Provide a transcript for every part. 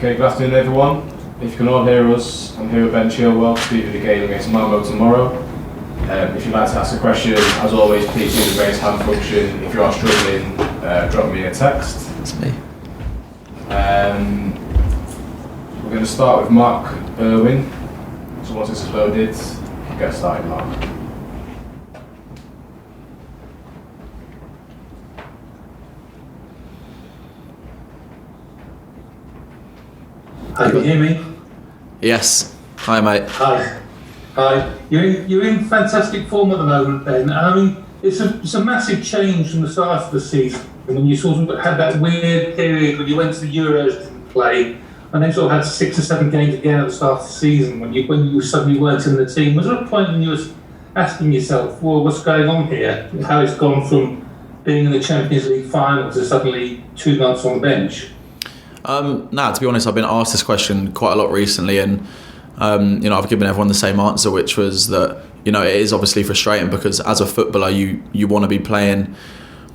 Okay, good afternoon everyone. If you can all hear us, I'm here with Ben Chilwell to preview the game against Malmö tomorrow. If you'd like to ask a question, as always, please use the raise hand function. If you are struggling, drop me a text. That's me. We're going to start with Mark Irwin. So once this is loaded, get started, Mark. Can you hear me? Yes. Hi, mate. Hi. You're in fantastic form at the moment, Ben. I mean, it's a massive change from the start of the season when you sort of had that weird period when you went to the Euros, didn't play, and then sort of had 6 or 7 games again at the start of the season when you suddenly weren't in the team. Was there a point when you were asking yourself, well, what's going on here? How it's gone from being in the Champions League final to suddenly 2 months on the bench? To be honest, I've been asked this question quite a lot recently, and I've given everyone the same answer, which was that it is obviously frustrating because as a footballer, you want to be playing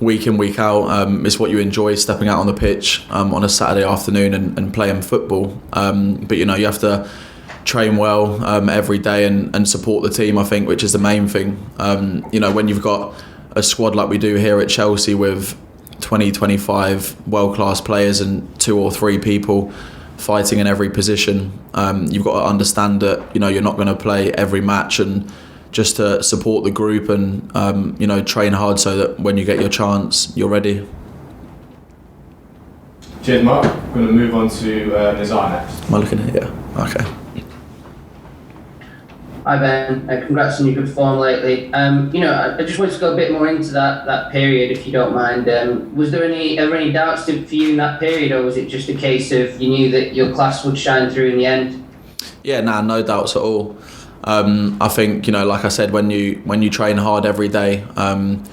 week in, week out. It's what you enjoy, stepping out on the pitch on a Saturday afternoon and playing football. But you have to train well every day and support the team, I think, which is the main thing. When you've got a squad like we do here at Chelsea with 20-25 world-class players and 2 or 3 people fighting in every position, you've got to understand that you're not going to play every match, and just to support the group and train hard so that when you get your chance you're ready. Cheers, Mark. I'm going to move on to Nizar next. Am I looking at it? Okay. Hi Ben, congrats on your good form lately. I just wanted to go a bit more into that period, if you don't mind. Was there any doubts for you in that period, or was it just a case of you knew that your class would shine through in the end? Yeah, no doubts at all. I think like I said, when you train hard every day, and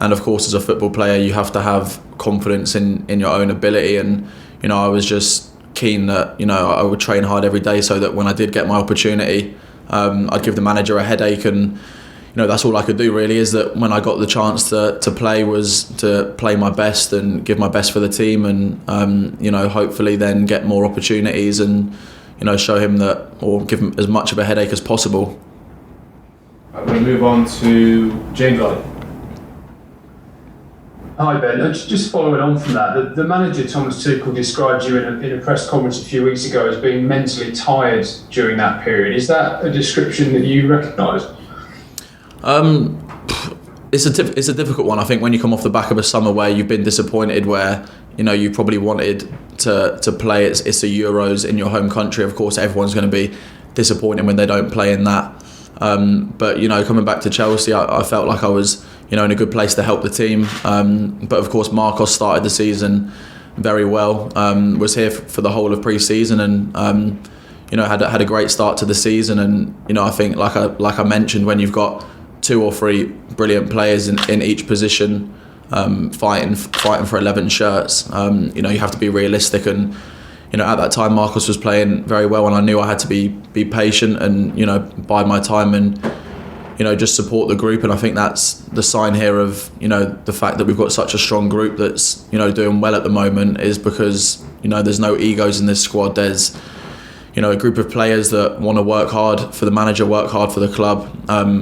of course as a football player, you have to have confidence in your own ability, and I was just keen that I would train hard every day so that when I did get my opportunity, I'd give the manager a headache, and that's all I could do really, is that when I got the chance to play was to play my best and give my best for the team, and hopefully then get more opportunities and show him that, or give him as much of a headache as possible. I'm going to move on to James Ollie. Hi Ben, just following on from that, the manager Thomas Tuchel described you in a press conference a few weeks ago as being mentally tired during that period. Is that a description that you recognise? It's a difficult one. I think when you come off the back of a summer where you've been disappointed, where you probably wanted to play, it's the Euros in your home country. Of course, everyone's going to be disappointed when they don't play in that. But coming back to Chelsea, I felt like I was in a good place to help the team. But of course, Marcos started the season very well. Was here for the whole of pre-season, and had a great start to the season. And I think like I mentioned, when you've got 2 or 3 brilliant players in each position, fighting for 11 shirts, you have to be realistic. And at that time, Marcos was playing very well, and I knew I had to be patient and bide my time and just support the group. And I think that's the sign here of the fact that we've got such a strong group that's doing well at the moment, is because there's no egos in this squad. There's a group of players that want to work hard for the manager, work hard for the club,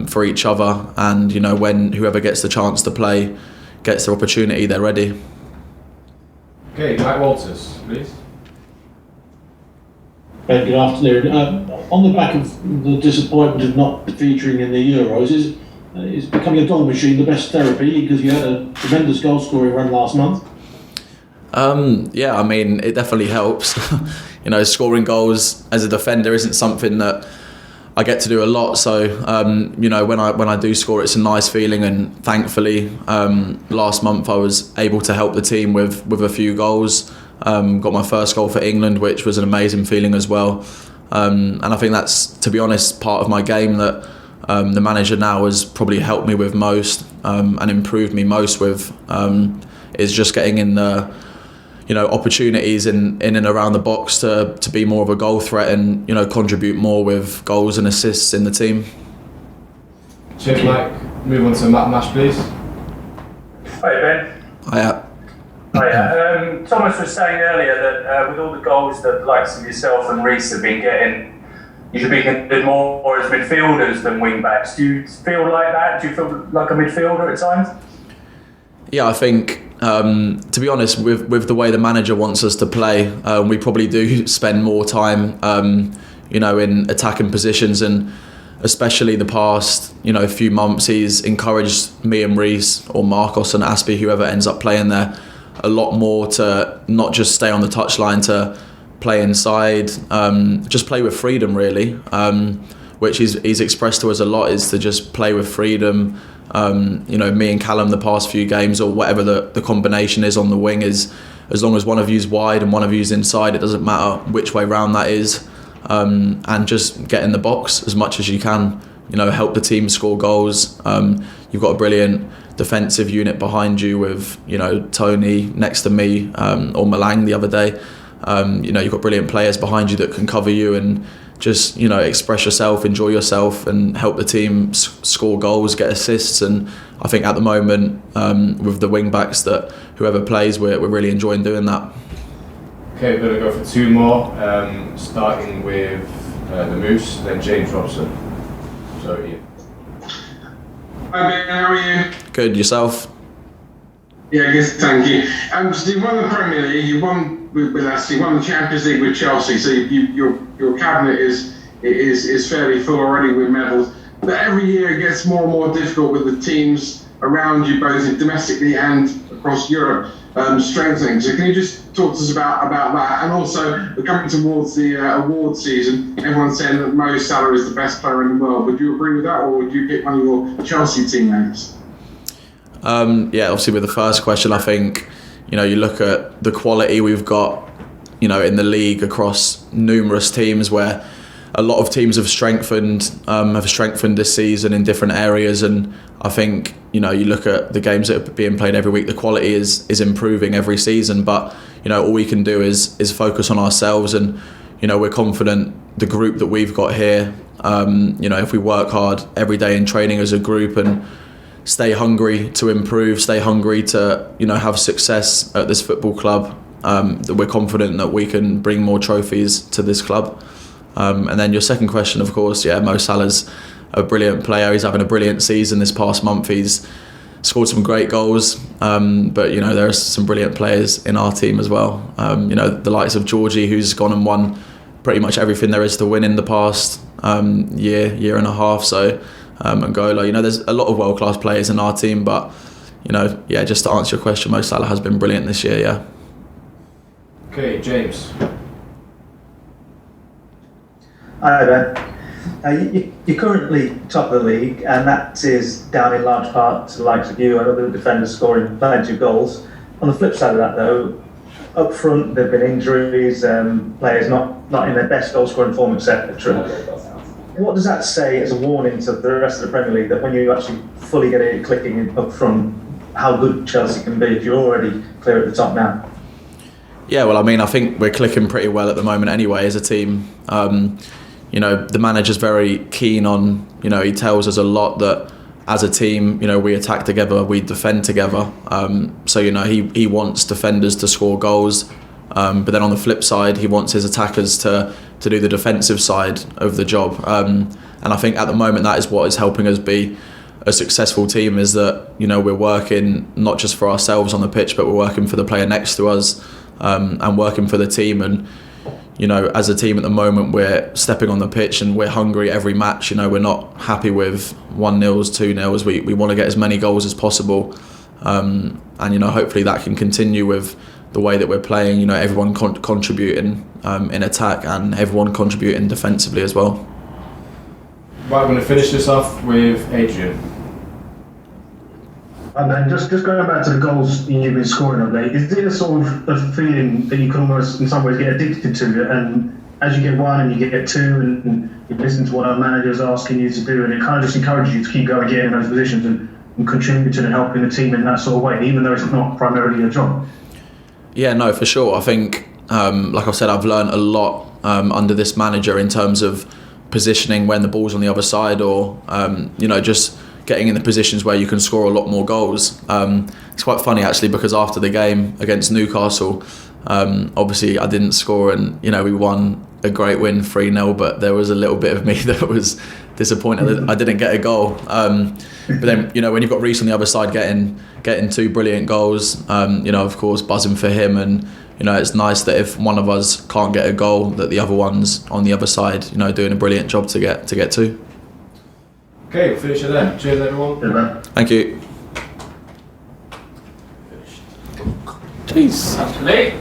for each other, and when whoever gets the chance to play gets their opportunity, they're ready. Okay, Mike Walters, please. Good afternoon. On the back of the disappointment of not featuring in the Euros, is becoming a goal machine the best therapy, because you had a tremendous goal scoring run last month? Yeah, I mean, it definitely helps. Scoring goals as a defender isn't something that I get to do a lot. So, when I do score, it's a nice feeling. And thankfully, last month I was able to help the team with a few goals. Got my first goal for England, which was an amazing feeling as well. And I think that's, to be honest, part of my game that the manager now has probably helped me with most, and improved me most with, is just getting in the opportunities in and around the box to be more of a goal threat and contribute more with goals and assists in the team. Cheers, Mike. Move on to Matt Nash, please. Hi Ben. Hiya. Oh yeah, Thomas was saying earlier that with all the goals that the likes of yourself and Reece have been getting, you should be considered more as midfielders than wing backs. Do you feel like that? Do you feel like a midfielder at times? Yeah, I think, to be honest, with the way the manager wants us to play, we probably do spend more time, in attacking positions, and especially the past, few months, he's encouraged me and Reece or Marcos and Aspie, whoever ends up playing there, a lot more to not just stay on the touchline, to play inside, just play with freedom, really, which he's expressed to us a lot, is to just play with freedom. Me and Callum the past few games, or whatever the combination is on the wing, is as long as one of you's wide and one of you's inside, it doesn't matter which way round that is, and just get in the box as much as you can, help the team score goals. You've got a brilliant defensive unit behind you with Tony next to me, or Malang the other day. You've got brilliant players behind you that can cover you, and just express yourself, enjoy yourself, and help the team score goals, get assists. And I think at the moment, with the wing backs, that whoever plays, we're really enjoying doing that. Okay, we're going to go for two more, starting with the Moose, then James Robson. So, Ian. Hi Ben, how are you? Good, yourself? Yeah, good, thank you. So you won the Premier League, you won with us, you won the Champions League with Chelsea, so your cabinet is fairly full already with medals. But every year it gets more and more difficult with the teams around you, both domestically and across Europe, strengthening. So can you just talk to us about that? And also, we're coming towards the award season. Everyone's saying that Mo Salah is the best player in the world. Would you agree with that, or would you pick one of your Chelsea teammates? Obviously with the first question, I think, you look at the quality we've got, in the league across numerous teams, where a lot of teams have strengthened this season in different areas. And I think, you look at the games that are being played every week, the quality is improving every season. But, all we can do is focus on ourselves, and, we're confident the group that we've got here, if we work hard every day in training as a group and stay hungry to improve, stay hungry to have success at this football club, that we're confident that we can bring more trophies to this club. And then your second question, of course, Mo Salah's a brilliant player. He's having a brilliant season this past month. He's scored some great goals, but there are some brilliant players in our team as well. The likes of Georgie, who's gone and won pretty much everything there is to win in the past year and a half. So Angola, there's a lot of world-class players in our team, but just to answer your question, Mo Salah has been brilliant this year. Yeah. Okay, James. Hi Ben. You're currently top of the league, and that is down in large part to the likes of you and other defenders scoring plenty of goals. On the flip side of that, though, up front there have been injuries, players not in their best goal-scoring form, etc. What does that say as a warning to the rest of the Premier League, that when you actually fully get it clicking up front, how good Chelsea can be if you're already clear at the top now? Yeah, well, I think we're clicking pretty well at the moment anyway as a team. The manager's very keen on, he tells us a lot that as a team, we attack together, we defend together. So he wants defenders to score goals, but then on the flip side, he wants his attackers to do the defensive side of the job. And I think at the moment that is what is helping us be a successful team, is that we're working not just for ourselves on the pitch, but we're working for the player next to us, and working for the team. And as a team at the moment, we're stepping on the pitch and we're hungry every match. We're not happy with 1-0s, 2-0s. We want to get as many goals as possible, and hopefully that can continue with the way that we're playing. Everyone contributing in attack and everyone contributing defensively as well. Right, we're going to finish this off with Adrian. And just going back to the goals you've been scoring of late, is it a sort of a feeling that you can almost in some ways get addicted to, and as you get one and you get two and you listen to what our manager's asking you to do, and it kind of just encourages you to keep going, getting in those positions and contributing and helping the team in that sort of way, even though it's not primarily your job? Yeah, no, for sure. I think, like I've said, I've learned a lot under this manager in terms of positioning when the ball's on the other side, or just getting in the positions where you can score a lot more goals. It's quite funny actually, because after the game against Newcastle, obviously I didn't score, and we won a great win 3-0, but there was a little bit of me that was disappointed that I didn't get a goal. But then when you've got Reece on the other side getting 2 brilliant goals, of course buzzing for him, and it's nice that if one of us can't get a goal, that the other one's on the other side, doing a brilliant job to get 2. Okay, we'll finish it there. Cheers, everyone. Thank you. Jeez. That's late.